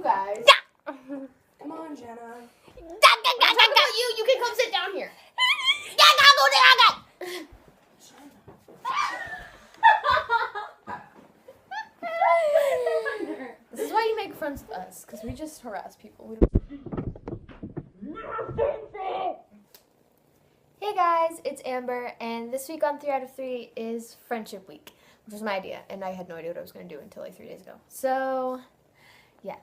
guys. Yeah. Come on, Jenna. I'm talking about you. You can come sit down here. This is why you make friends with us, because we just harass people. Hey guys, it's Amber, and this week on 3 out of 3 is Friendship Week, which was my idea, and I had no idea what I was going to do until like 3 days ago. So, yeah.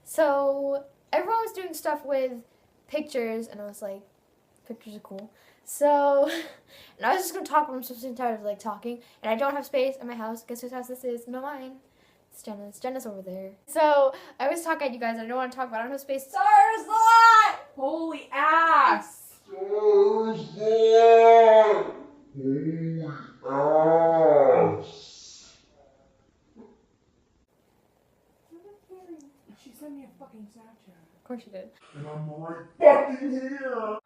So everyone was doing stuff with pictures, and I was like, pictures are cool. So, and I was just going to talk, but I'm so tired of like talking, and I don't have space in my house. Guess whose house this is? Not mine. It's Jenna's. Jenna's over there. So, I always talk at you guys, and I don't want to talk, but I don't have space. Tarzan! Holy ass! She sent me a fucking Snapchat. Of course you did. And I'm right fucking here!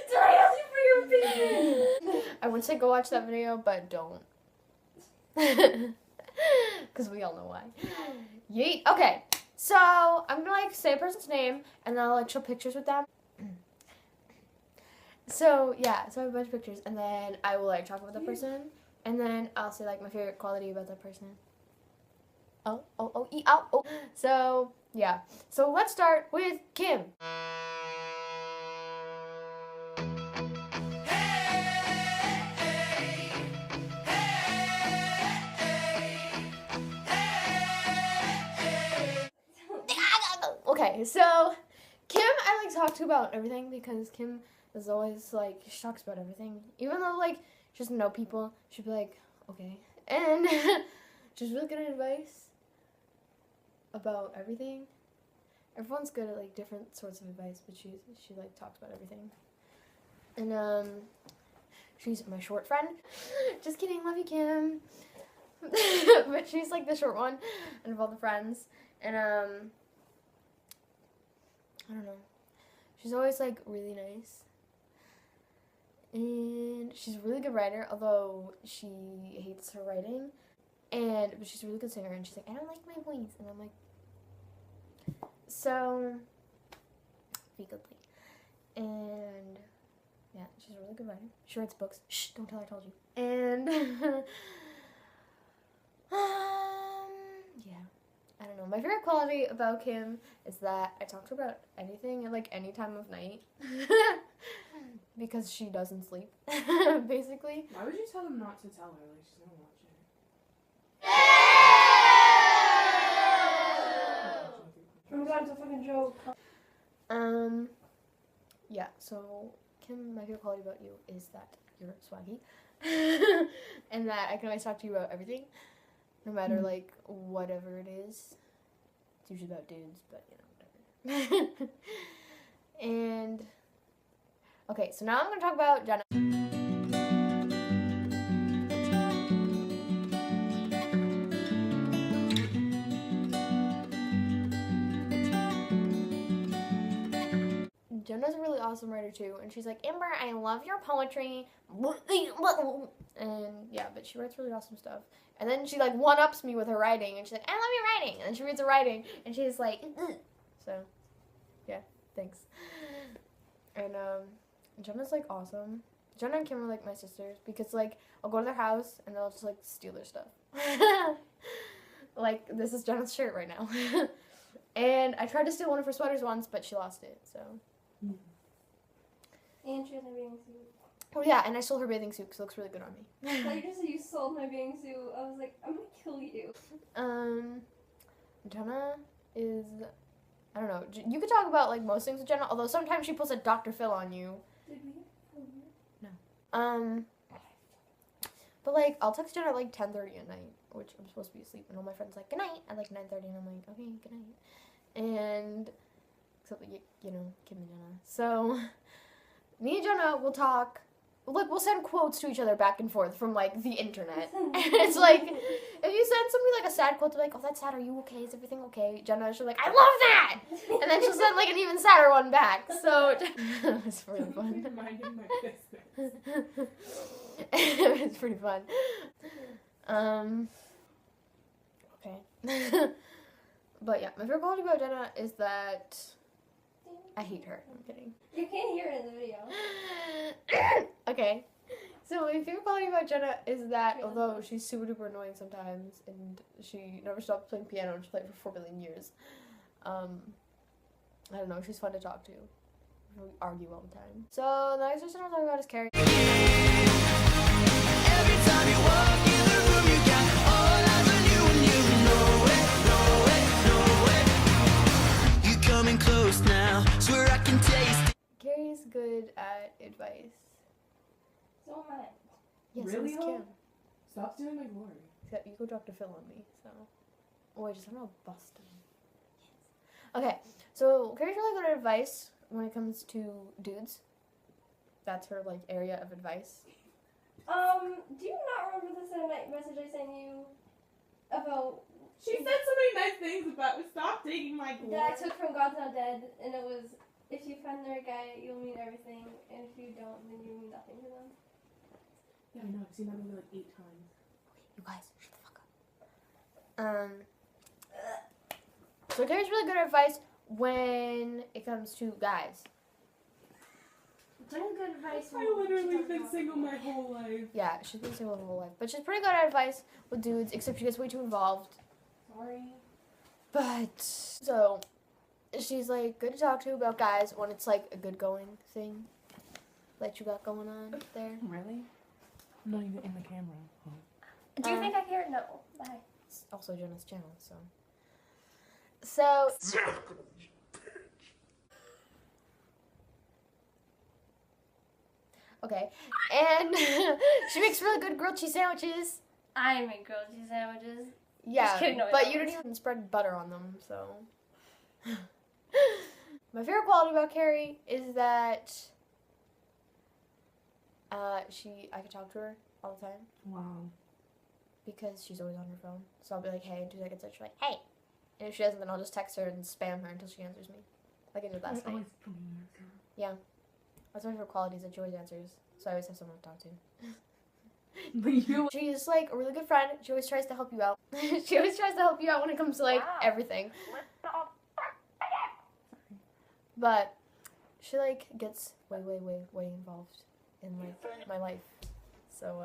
Sorry, I asked you for your opinion! I would say go watch that video, but don't. Because we all know why. Yeet. Okay, so I'm gonna like say a person's name, and then I'll like show pictures with them. So yeah, so I have a bunch of pictures, and then I will like talk about the person, and then I'll say like my favorite quality about that person. Oh. So yeah, so let's start with Kim. Okay, so Kim, I like talk to about everything because Kim is always like, she talks about everything. Even though like she doesn't know people, she'd be like, okay. And she's really good at advice about everything. Everyone's good at like different sorts of advice, but she like talks about everything. And she's my short friend. Just kidding, love you, Kim. But she's like the short one out of all the friends. And I don't know. She's always like really nice. And she's a really good writer, although she hates her writing. But she's a really good singer, and she's like, I don't like my voice. And I'm like, so be goodly. And yeah, she's a really good writer. She writes books. Shh, don't tell her I told you. And yeah. I don't know. My favorite quality about Kim is that I talk to her about anything at like any time of night. Because she doesn't sleep, basically. Why would you tell them not to tell her? Like, she's gonna watch it. Oh my god, it's a fucking joke. Yeah, so Kim, my favorite quality about you is that you're swaggy. And that I can always talk to you about everything. No matter, like, whatever it is. It's usually about dudes, but, you know, whatever. And, okay, so now I'm going to talk about Jenna. Jenna's a really awesome writer, too. And she's like, Amber, I love your poetry. And, yeah, but she writes really awesome stuff. And then she, like, one-ups me with her writing. And she's like, I love your writing. And then she reads her writing. And she's like, so, yeah, thanks. And, Jenna's, like, awesome. Jenna and Kim are, like, my sisters. Because, like, I'll go to their house. And they'll just, like, steal their stuff. Like, this is Jenna's shirt right now. And I tried to steal one of her sweaters once. But she lost it, so. And she has my bathing suit. Oh, yeah, and I stole her bathing suit because it looks really good on me. I thought you just said you sold my bathing suit. I was like, I'm gonna kill you. Jenna is, I don't know, you could talk about, like, most things with Jenna, although sometimes she pulls a Dr. Phil on you. Did we get No. But, like, I'll text Jenna at, like, 10:30 at night, which I'm supposed to be asleep, and all my friends are like, good night, at, like, 9:30, and I'm like, okay, good night. And, except, you know, Kim and Jenna. So, me and Jenna will talk. Like, we'll send quotes to each other back and forth from, like, the internet. And it's like, if you send somebody, like, a sad quote, they're like, oh, that's sad, are you okay? Is everything okay? Jenna, she'll be like, I love that! And then she'll send, like, an even sadder one back. So, it's really fun. Minding my business. It's pretty fun. Okay. But yeah, my favorite quality about Jenna is that I hate her. I'm kidding. You can't hear it in the video. Okay. So my favorite quality about Jenna is that although she's super duper annoying sometimes and she never stops playing piano and she played for 4 billion years, I don't know, she's fun to talk to. We argue all the time. So the next person I'll talk about is Carrie. Every time you walk in the room, you got all eyes on you, and you know it. You coming close now, swear I can taste it. Carrie's good at advice. So am I. Yes, Really, so is Ho? Kim. Stop stealing my glory. Except you go Dr. Phil on me, so. Oh, I just don't know Boston. Yes. Okay, so Carrie's really good at advice when it comes to dudes. That's her, like, area of advice. Do you not remember the Saturday night message I sent you about She said so many nice things about stop taking my glory. that I took from God's Not Dead, and it was, if you find the right guy, you'll mean everything, and if you don't, then you mean nothing to them. Yeah, I know. I've seen that movie like 8 times. You guys, shut the fuck up. So Carrie's really good at advice when it comes to guys. Doing good advice. I literally been single my whole life. Yeah, she's been single her whole life. But she's pretty good at advice with dudes, except she gets way too involved. Sorry. But, so, she's, like, good to talk to about guys when it's, like, a good going thing that you got going on there. Really? I'm not even in the camera. Oh. Do you think I care? No. Bye. It's also Jenna's channel, so. So, okay. And she makes really good grilled cheese sandwiches. I make grilled cheese sandwiches. Yeah, Just kidding, no, I but don't. you don't even spread butter on them, so. My favorite quality about Carrie is that I can talk to her all the time Wow. because she's always on her phone. So I'll be like, hey, in 2 seconds, she's like, hey. And if she doesn't, then I'll just text her and spam her until she answers me. Like I did last night. Yeah. That's one of her qualities that she always answers. So I always have someone to talk to. But you. She's like a really good friend. She always tries to help you out. She always tries to help you out when it comes to like everything. But she like gets way involved in like my life. So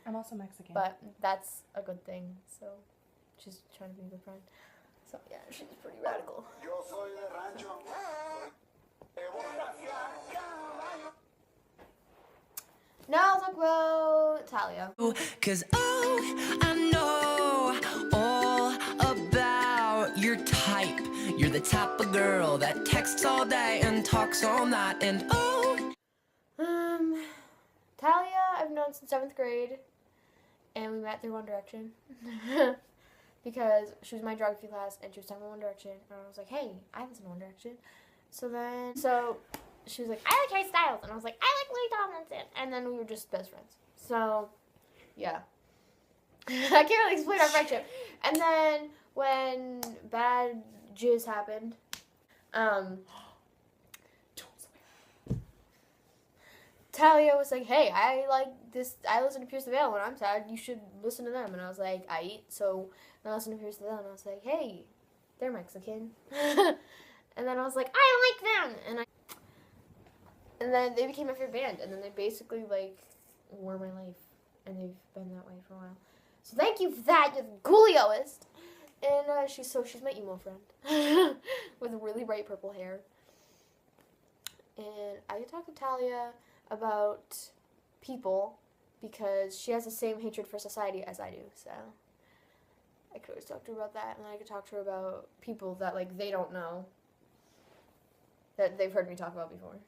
I'm also Mexican. but that's a good thing. So she's trying to be a good friend. So yeah, she's pretty radical. Now I'll talk about Talia. Cause oh, I know all about your type. You're the type of girl that texts all day and talks all night. And oh, Talia I've known since 7th grade, and we met through One Direction. Because she was in my geography class and she was talking about One Direction, and I was like, hey, I listen to One Direction. So she was like, I like Harry Styles, and I was like, I like Louis Tomlinson, and then we were just best friends. So, yeah. I can't really explain our friendship. And then when bad jizz happened, Talia was like, hey, I like this, I listen to Pierce the Veil when I'm sad, you should listen to them. And I was like, so I listened to Pierce the Veil, and I was like, hey, they're Mexican. And then I was like, I like them! And then they became my favorite band, and then they basically, like, were my life. And they've been that way for a while. So thank you for that, you're the coolioest! And she's my emo friend. With really bright purple hair. And I can talk to Talia about people because she has the same hatred for society as I do, so I could always talk to her about that, and I could talk to her about people that like they don't know that they've heard me talk about before.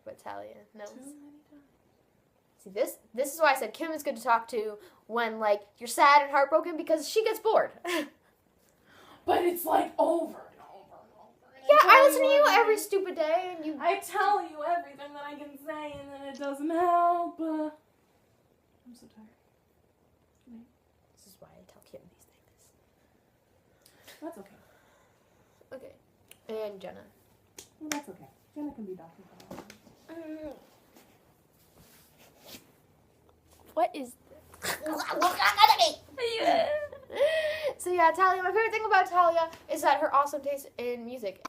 But Talia knows. See, this is why I said Kim is good to talk to when like you're sad and heartbroken because she gets bored. But it's like over and over and over. And Yeah, I tell listen to you everything. every stupid day, and you. I tell you everything that I can say, and then it doesn't help. I'm so tired. This is why I tell Kim these things. That's okay. Okay, and Jenna. Well, that's okay. Jenna can be Dr. Phil. What is? yeah, Talia. My favorite thing about Talia is that her awesome taste in music.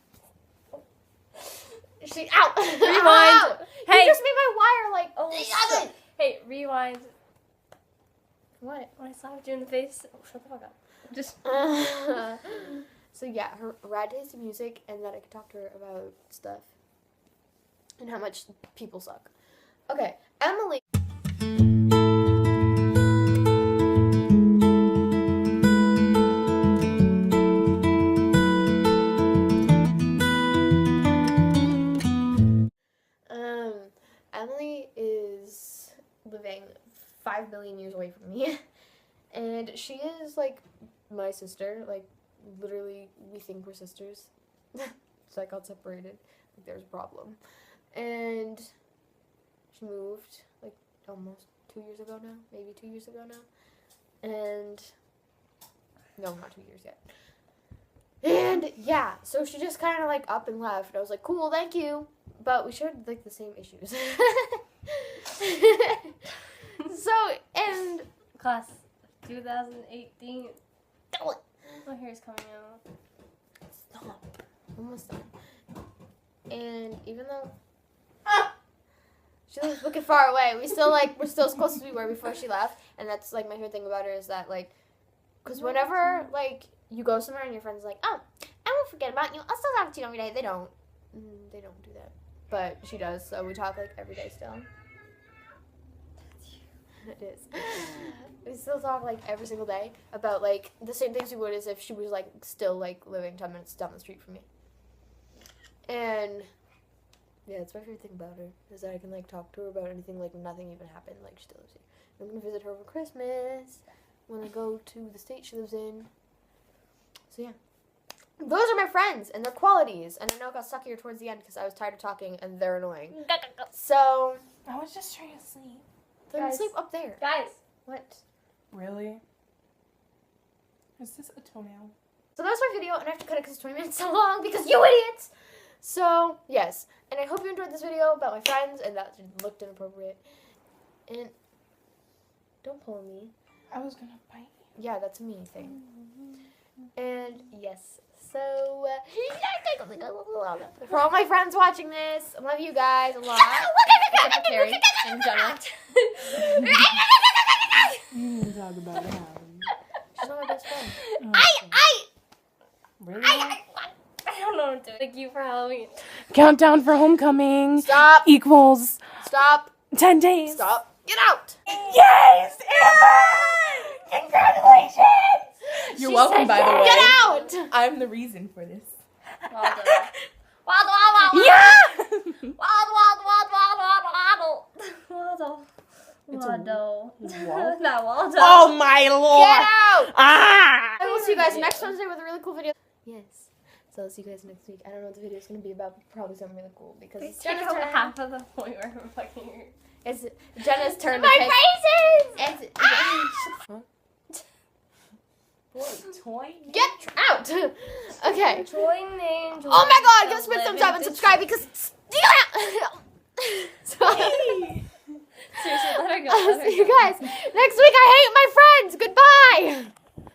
She ow. Rewind. Ow! Hey. You just made my wire like. Oh, shit. Hey, rewind. What? When I slapped you in the face. Oh, shut the fuck up. Just. So yeah, her rad taste in music, and that I could talk to her about stuff and how much people suck. Okay, Emily. Emily is living 5 billion years away from me, and she is like my sister. Like literally, we think we're sisters. So I got separated. Like there's a problem, and she moved like almost 2 years ago now, maybe 2 years ago now, and no, not 2 years yet. And yeah, so she just kind of like up and left. I was like, cool, thank you. But we shared like the same issues. So, and Class 2018. My hair's coming out. stop. Almost done. And even though she lives wicked far away, we're still as close as we were before she left. And that's like my favorite thing about her is that like, because whenever like you go somewhere and your friend's like, oh, I won't forget about you. I'll still talk to you every day. They don't do that. But she does, so we talk like every day still. It is. We still talk like every single day about like the same things we would as if she was like still like living 10 minutes down the street from me. And yeah, that's my favorite thing about her is that I can like talk to her about anything like nothing even happened. Like she still lives here. I'm gonna visit her over Christmas when I go to the state she lives in. So yeah. Those are my friends and their qualities. And I know it got stuck here towards the end because I was tired of talking and they're annoying. So I was just trying to sleep. then Guys. sleep up there. Guys. What? Really? Is this a toenail? So that was my video and I have to cut it because it's 20 minutes so long because you idiots! So, yes. And I hope you enjoyed this video about my friends and that looked inappropriate. And don't pull me. I was gonna bite you. Yeah, that's a me thing. And yes, so for all my friends watching this, I love you guys a lot. Except for Carrie and Jenna. You didn't talk about it. She's not my best friend. Really? I don't know what to do. Thank you for Halloween. Countdown for homecoming Stop! equals Stop! 10 days. Stop! Get out! Yes, Amber! Congratulations! You're welcome, by the way. Get out! I'm the reason for this. Well done. Waddle. Yeah! Waddle. wall? That waddle. Oh my lord! Get out! Ah! I will see you guys next Wednesday with a really cool video. Yes. So I'll see you guys next week. I don't know what the video is going to be about, but probably something really cool because Please it's take Jenna's out turn. half of the point where I'm fucking your... It's Jenna's turn to My pick. braces! It's, Toy? get out! Okay. Join in. Oh my god, give us a big thumbs up and subscribe because... Seriously, let her go. I'll see you guys next week. I hate my friends. Goodbye.